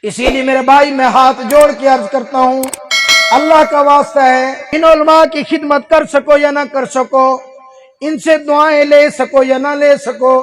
اسی لیے میرے بھائی میں ہاتھ جوڑ کے عرض کرتا ہوں، اللہ کا واسطہ ہے، ان علماء کی خدمت کر سکو یا نہ کر سکو، ان سے دعائیں لے سکو یا نہ لے سکو،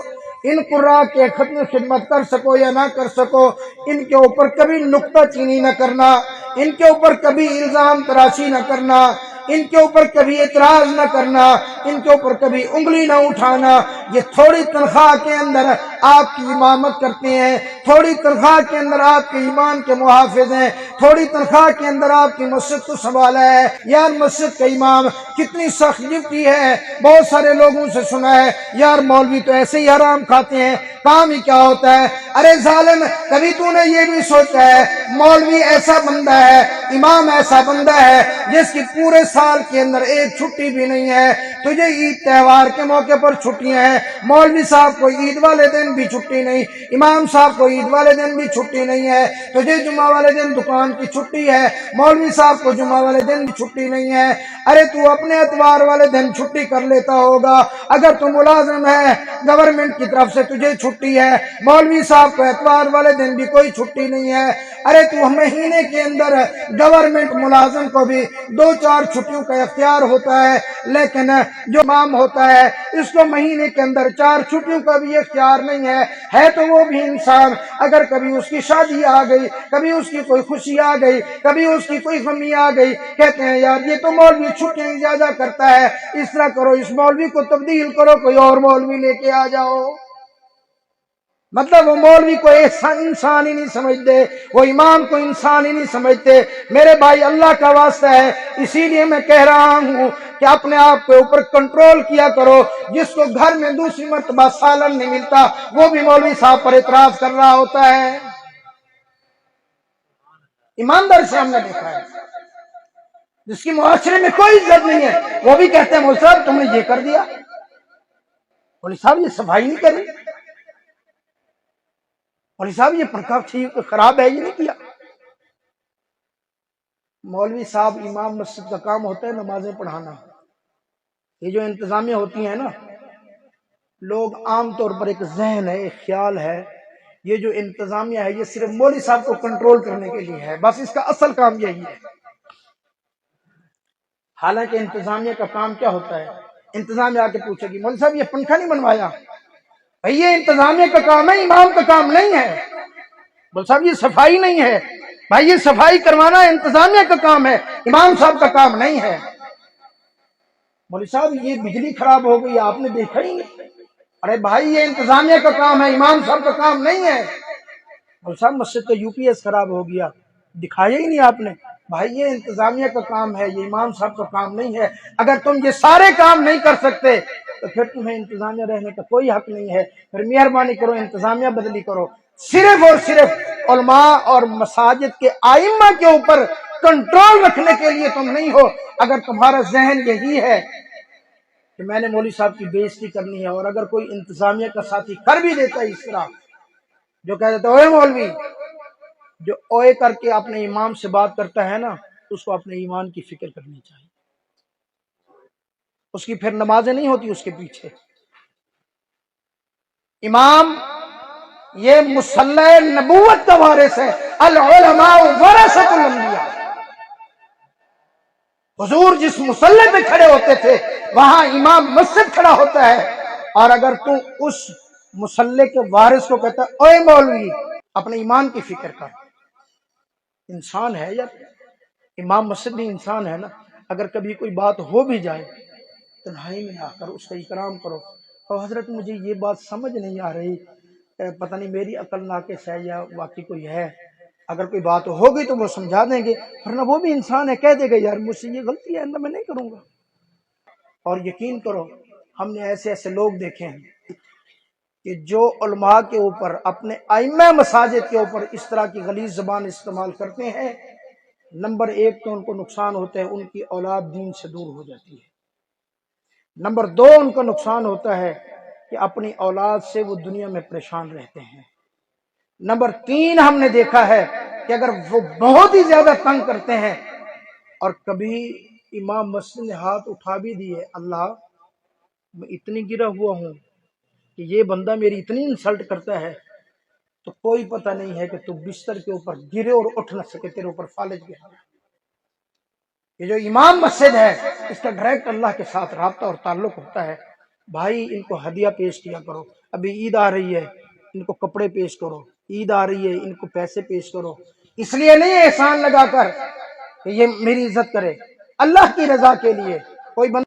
ان قراء کے خدمت کر سکو یا نہ کر سکو، ان کے اوپر کبھی نکتہ چینی نہ کرنا، ان کے اوپر کبھی الزام تراشی نہ کرنا، ان کے اوپر کبھی اعتراض نہ کرنا، ان کے اوپر کبھی انگلی نہ اٹھانا۔ یہ تھوڑی تنخواہ کے اندر آپ کی امامت کرتے ہیں، تھوڑی تنخواہ کے اندر آپ کے ایمان کے محافظ ہیں، تھوڑی تنخواہ کے اندر آپ کی مسجد کو سنبھالا ہے۔ یار مسجد کا امام کتنی سخت ڈیوٹی ہے، بہت سارے لوگوں سے سنا ہے یار مولوی تو ایسے ہی حرام کھاتے ہیں، کام ہی کیا ہوتا ہے۔ ارے ظالم، کبھی تو نے یہ بھی سوچا ہے مولوی ایسا بندہ ہے، امام ایسا بندہ ہے جس کی پورے سال کے اندر ایک چھٹی بھی نہیں ہے، تجھے عید تہوار کے موقع پر چھٹیاں ہیں، مولوی صاحب کو عید والے دن بھی چھٹی نہیں، امام صاحب کو عید والے دن بھی چھٹی نہیں ہے، تجھے جمعہ والے دن دکان کی چھٹی ہے، مولوی صاحب کو جمعہ والے دن بھی چھٹی نہیں ہے۔ ارے تو اپنے اتوار والے دن چھٹی کر لیتا ہوگا، اگر تو ملازم ہے گورنمنٹ کی طرف سے تجھے چھٹی ہے، مولوی صاحب کو اتوار والے دن بھی کوئی چھٹی نہیں ہے۔ ارے تو مہینے کے اندر گورنمنٹ ملازم کو بھی 2-4 چھٹیوں کا اختیار ہوتا ہے، لیکن جو امام ہوتا ہے اس کو مہینے کے اندر 4 چھٹیوں کا بھی اختیار نہیں ہے تو وہ بھی انسان، اگر کبھی اس کی شادی آ گئی، کبھی اس کی کوئی خوشی آ گئی، کبھی اس کی کوئی غمی آ گئی، کہتے ہیں یار یہ تو مولوی چھٹیاں زیادہ کرتا ہے، اس طرح کرو اس مولوی کو تبدیل کرو، کوئی اور مولوی لے کے آ جاؤ۔ مطلب وہ مولوی کو انسان ہی نہیں سمجھتے، وہ امام کو انسان ہی نہیں سمجھتے۔ میرے بھائی اللہ کا واسطہ ہے، اسی لیے میں کہہ رہا ہوں کہ اپنے آپ کے اوپر کنٹرول کیا کرو۔ جس کو گھر میں دوسری مرتبہ سالن نہیں ملتا وہ بھی مولوی صاحب پر اعتراض کر رہا ہوتا ہے۔ ایماندار سے ہم نے دیکھا ہے جس کی معاشرے میں کوئی عزت نہیں ہے، وہ بھی کہتے ہیں مولوی صاحب تم نے یہ کر دیا، مولوی صاحب یہ صفائی نہیں کری، مولوی صاحب یہ پردہ ٹھیک خراب ہے، یہ نہیں کیا۔ مولوی صاحب امام مسجد کا کام ہوتا ہے نمازیں پڑھانا۔ یہ جو انتظامیہ ہوتی ہیں نا، لوگ عام طور پر ایک ذہن ہے، ایک خیال ہے یہ جو انتظامیہ ہے یہ صرف مولوی صاحب کو کنٹرول کرنے کے لیے ہے، بس اس کا اصل کام یہی ہے۔ حالانکہ انتظامیہ کا کام کیا ہوتا ہے؟ انتظامیہ آ کے پوچھے گی مولوی صاحب یہ پنکھا نہیں بنوایا، بھئی یہ انتظامیہ کا کام ہے، امام کا کام نہیں ہے۔ مولوی صاحب یہ صفائی نہیں ہے، بھائی یہ صفائی کروانا انتظامیہ کا کام ہے، امام صاحب کا کام نہیں ہے۔ مولوی صاحب یہ بجلی خراب ہو گئی آپ نے دیکھا ہی نہیں، ارے بھائی یہ انتظامیہ کا کام ہے، امام صاحب کا کام نہیں ہے۔ مولوی صاحب مسجد کا یو پی ایس خراب ہو گیا، دکھایا ہی نہیں آپ نے، بھائی یہ انتظامیہ کا کام ہے، یہ امام صاحب کا کام نہیں ہے۔ اگر تم یہ سارے کام نہیں کر سکتے تو پھر تمہیں انتظامیہ رہنے کا کوئی حق نہیں ہے، پھر مہربانی کرو انتظامیہ بدلی کرو۔ صرف اور صرف علماء اور مساجد کے ائمہ کے اوپر کنٹرول رکھنے کے لیے تم نہیں ہو۔ اگر تمہارا ذہن یہی ہے کہ میں نے مولوی صاحب کی بےعزتی کرنی ہے، اور اگر کوئی انتظامیہ کا ساتھی کر بھی دیتا ہے اس طرح، جو کہہ دیتا ہے اوے مولوی، جو اوے کر کے اپنے امام سے بات کرتا ہے نا، اس کو اپنے ایمان کی فکر کرنی چاہیے، اس کی پھر نمازیں نہیں ہوتی اس کے پیچھے۔ امام یہ مصلی نبوت کا وارث ہے، العلماء ورثۃ الانبیاء۔ حضور جس مصلی پہ کھڑے ہوتے تھے وہاں امام مسجد کھڑا ہوتا ہے، اور اگر تو اس مصلی کے وارث کو کہتا ہے اوے مولوی اپنے ایمان کی فکر کر، انسان ہے یار، امام مسجد بھی انسان ہے نا۔ اگر کبھی کوئی بات ہو بھی جائے تنہائی میں آ کر اس کا اکرام کرو، اور حضرت مجھے یہ بات سمجھ نہیں آ رہی، پتہ نہیں میری عقل ناقص ہے یا واقعی کوئی ہے، اگر کوئی بات ہوگی تو وہ سمجھا دیں گے، ورنہ وہ بھی انسان ہے، کہہ دے گا یار مجھ سے یہ غلطی ہے میں نہیں کروں گا۔ اور یقین کرو ہم نے ایسے ایسے لوگ دیکھے ہیں کہ جو علماء کے اوپر، اپنے ائمہ مساجد کے اوپر اس طرح کی غلیظ زبان استعمال کرتے ہیں، نمبر 1 تو ان کو نقصان ہوتا ہے، ان کی اولاد دین سے دور ہو جاتی ہے۔ نمبر 2 ان کا نقصان ہوتا ہے کہ اپنی اولاد سے وہ دنیا میں پریشان رہتے ہیں۔ نمبر 3 ہم نے دیکھا ہے کہ اگر وہ بہت ہی زیادہ تنگ کرتے ہیں، اور کبھی امام مسجد نے ہاتھ اٹھا بھی دیے، اللہ میں اتنی گرا ہوا ہوں کہ یہ بندہ میری اتنی انسلٹ کرتا ہے تو کوئی پتہ نہیں ہے کہ تو بستر کے اوپر گرے اور اٹھ نہ سکے، تیرے اوپر فالج گرا۔ یہ جو امام مسجد ہے اس کا ڈائریکٹ اللہ کے ساتھ رابطہ اور تعلق ہوتا ہے۔ بھائی ان کو ہدیہ پیش کیا کرو، ابھی عید آ رہی ہے ان کو کپڑے پیش کرو، عید آ رہی ہے ان کو پیسے پیش کرو، اس لیے نہیں احسان لگا کر کہ یہ میری عزت کرے، اللہ کی رضا کے لیے۔ کوئی بندہ